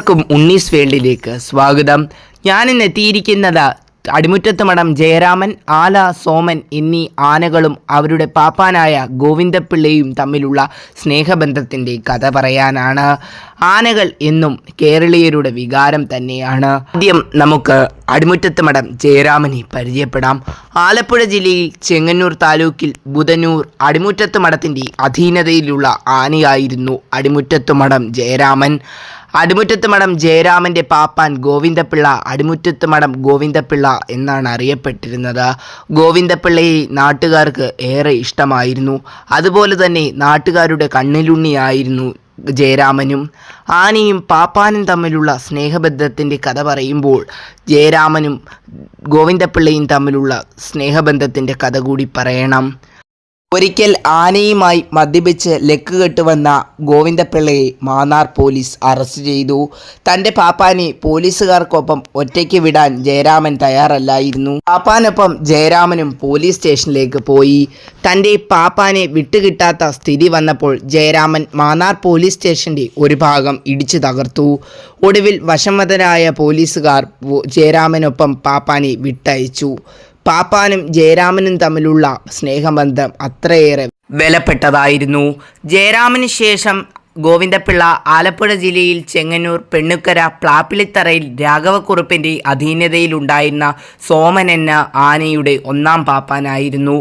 എല്ലാവർക്കും ഉണ്ണീസ് വേൾഡിലേക്ക് സ്വാഗതം. ഞാനിന്ന് എത്തിയിരിക്കുന്നത് അടിമുറ്റത്ത് മഠം ജയരാമൻ, ആല, സോമൻ എന്നീ ആനകളും അവരുടെ പാപ്പാനായ ഗോവിന്ദപിള്ളയും തമ്മിലുള്ള സ്നേഹബന്ധത്തിൻ്റെ കഥ പറയാനാണ്. ആനകൾ എന്നും കേരളീയരുടെ വികാരം തന്നെയാണ്. ആദ്യം നമുക്ക് അടിമുറ്റത്ത് മഠം ജയരാമനെ പരിചയപ്പെടാം. ആലപ്പുഴ ജില്ലയിൽ ചെങ്ങന്നൂർ താലൂക്കിൽ ബുധനൂർ അടിമുറ്റത്ത് മഠത്തിൻ്റെ അധീനതയിലുള്ള ആനയായിരുന്നു അടിമുറ്റത്ത് മഠം ജയരാമൻ. അടിമുറ്റത്ത് മഠം ജയരാമൻ്റെ പാപ്പാൻ ഗോവിന്ദപിള്ള അടിമുറ്റത്ത് മഠം ഗോവിന്ദപിള്ള എന്നാണ് അറിയപ്പെട്ടിരുന്നത്. ഗോവിന്ദപിള്ളയെ നാട്ടുകാർക്ക് ഏറെ ഇഷ്ടമായിരുന്നു. അതുപോലെ തന്നെ നാട്ടുകാരുടെ കണ്ണിലുണ്ണിയായിരുന്നു ജയരാമനും. ആനയും പാപ്പാനും തമ്മിലുള്ള സ്നേഹബന്ധത്തിൻ്റെ കഥ പറയുമ്പോൾ ജയരാമനും ഗോവിന്ദപിള്ളയും തമ്മിലുള്ള സ്നേഹബന്ധത്തിൻ്റെ കഥ കൂടി പറയണം. ഒരിക്കൽ ആനയുമായി മദ്യപിച്ച് ലക്ക് കെട്ടുവന്ന ഗോവിന്ദപിള്ളയെ മാന്നാർ പോലീസ് അറസ്റ്റ് ചെയ്തു. തൻ്റെ പാപ്പാനെ പോലീസുകാർക്കൊപ്പം ഒറ്റയ്ക്ക് വിടാൻ ജയരാമൻ തയ്യാറല്ലായിരുന്നു. പാപ്പാനൊപ്പം ജയരാമനും പോലീസ് സ്റ്റേഷനിലേക്ക് പോയി. തൻ്റെ പാപ്പാനെ വിട്ടുകിട്ടാത്ത സ്ഥിതി വന്നപ്പോൾ ജയരാമൻ മാന്നാർ പോലീസ് സ്റ്റേഷൻ്റെ ഒരു ഭാഗം ഇടിച്ചു തകർത്തു. ഒടുവിൽ വശംവദനായ പോലീസുകാർ ജയരാമനൊപ്പം പാപ്പാനെ വിട്ടയച്ചു. പാപ്പാനും ജയരാമനും തമ്മിലുള്ള സ്നേഹബന്ധം അത്രയേറെ വിലപ്പെട്ടതായിരുന്നു. ജയരാമന് ശേഷം ഗോവിന്ദപിള്ള ആലപ്പുഴ ജില്ലയിൽ ചെങ്ങന്നൂർ പെണ്ണുക്കര പ്ലാപ്പിളിത്തറയിൽ രാഘവക്കുറുപ്പിൻ്റെ അധീനതയിലുണ്ടായിരുന്ന സോമൻ എന്ന ആനയുടെ ഒന്നാം പാപ്പാനായിരുന്നു.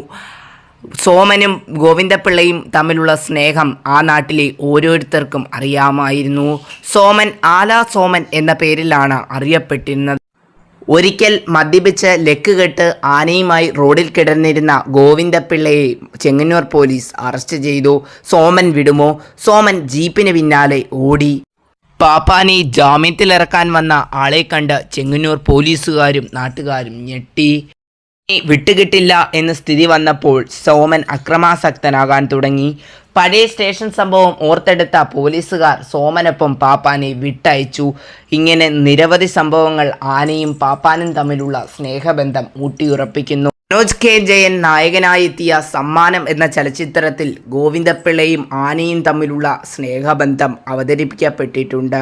സോമനും ഗോവിന്ദപിള്ളയും തമ്മിലുള്ള സ്നേഹം ആ നാട്ടിലെ ഓരോരുത്തർക്കും അറിയാമായിരുന്നു. സോമൻ ആല സോമൻ എന്ന പേരിലാണ് അറിയപ്പെട്ടിരുന്നത്. ഒരിക്കൽ മദ്യപിച്ച് ലക്ക് കെട്ട് ആനയുമായി റോഡിൽ കിടന്നിരുന്ന ഗോവിന്ദപിള്ളയെ ചെങ്ങന്നൂർ പോലീസ് അറസ്റ്റ് ചെയ്തു. സോമൻ വിടുമോ? സോമൻ ജീപ്പിന് പിന്നാലെ ഓടി. പാപ്പാനെ ജാമ്യത്തിലിറക്കാൻ വന്ന ആളെ കണ്ട് ചെങ്ങന്നൂർ പോലീസുകാരും നാട്ടുകാരും ഞെട്ടി. വിട്ടുകിട്ടില്ല എന്ന സ്ഥിതി വന്നപ്പോൾ സോമൻ അക്രമാസക്തനാകാൻ തുടങ്ങി. പഴയ സ്റ്റേഷൻ സംഭവം ഓർത്തെടുത്ത പോലീസുകാർ സോമനൊപ്പം പാപ്പാനെ വിട്ടയച്ചു. ഇങ്ങനെ നിരവധി സംഭവങ്ങൾ ആനയും പാപ്പാനും തമ്മിലുള്ള സ്നേഹബന്ധം ഊട്ടിയുറപ്പിക്കുന്നു. മനോജ് കെ ജയൻ നായകനായെത്തിയ സമ്മാനം എന്ന ചലച്ചിത്രത്തിൽ ഗോവിന്ദപിള്ളയും ആനയും തമ്മിലുള്ള സ്നേഹബന്ധം അവതരിപ്പിക്കപ്പെട്ടിട്ടുണ്ട്.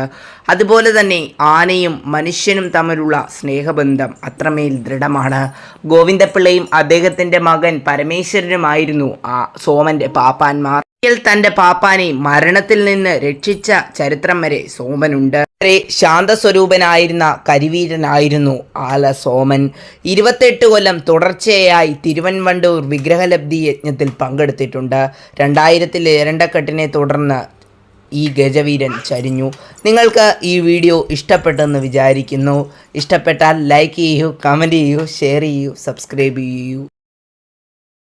അതുപോലെ തന്നെ ആനയും മനുഷ്യനും തമ്മിലുള്ള സ്നേഹബന്ധം അത്രമേൽ ദൃഢമാണ്. ഗോവിന്ദപിള്ളയും അദ്ദേഹത്തിൻ്റെ മകൻ പരമേശ്വരനുമായിരുന്നു സോമൻ്റെ പാപ്പാന്മാർ. തൻ്റെ പാപ്പാനെ മരണത്തിൽ നിന്ന് രക്ഷിച്ച ചരിത്രം വരെ സോമനുണ്ട്. വളരെ ശാന്തസ്വരൂപനായിരുന്ന കരിവീരനായിരുന്നു ആല സോമൻ. 28 കൊല്ലം തുടർച്ചയായി തിരുവൻവണ്ടൂർ വിഗ്രഹലബ്ധി യജ്ഞത്തിൽ പങ്കെടുത്തിട്ടുണ്ട്. 2000 ഇരണ്ടക്കെട്ടിനെ തുടർന്ന് ഈ ഗജവീരൻ ചരിഞ്ഞു. നിങ്ങൾക്ക് ഈ വീഡിയോ ഇഷ്ടപ്പെട്ടെന്ന് വിചാരിക്കുന്നു. ഇഷ്ടപ്പെട്ടാൽ ലൈക്ക് ചെയ്യൂ, കമൻറ്റ് ചെയ്യൂ, ഷെയർ ചെയ്യൂ, സബ്സ്ക്രൈബ് ചെയ്യൂ.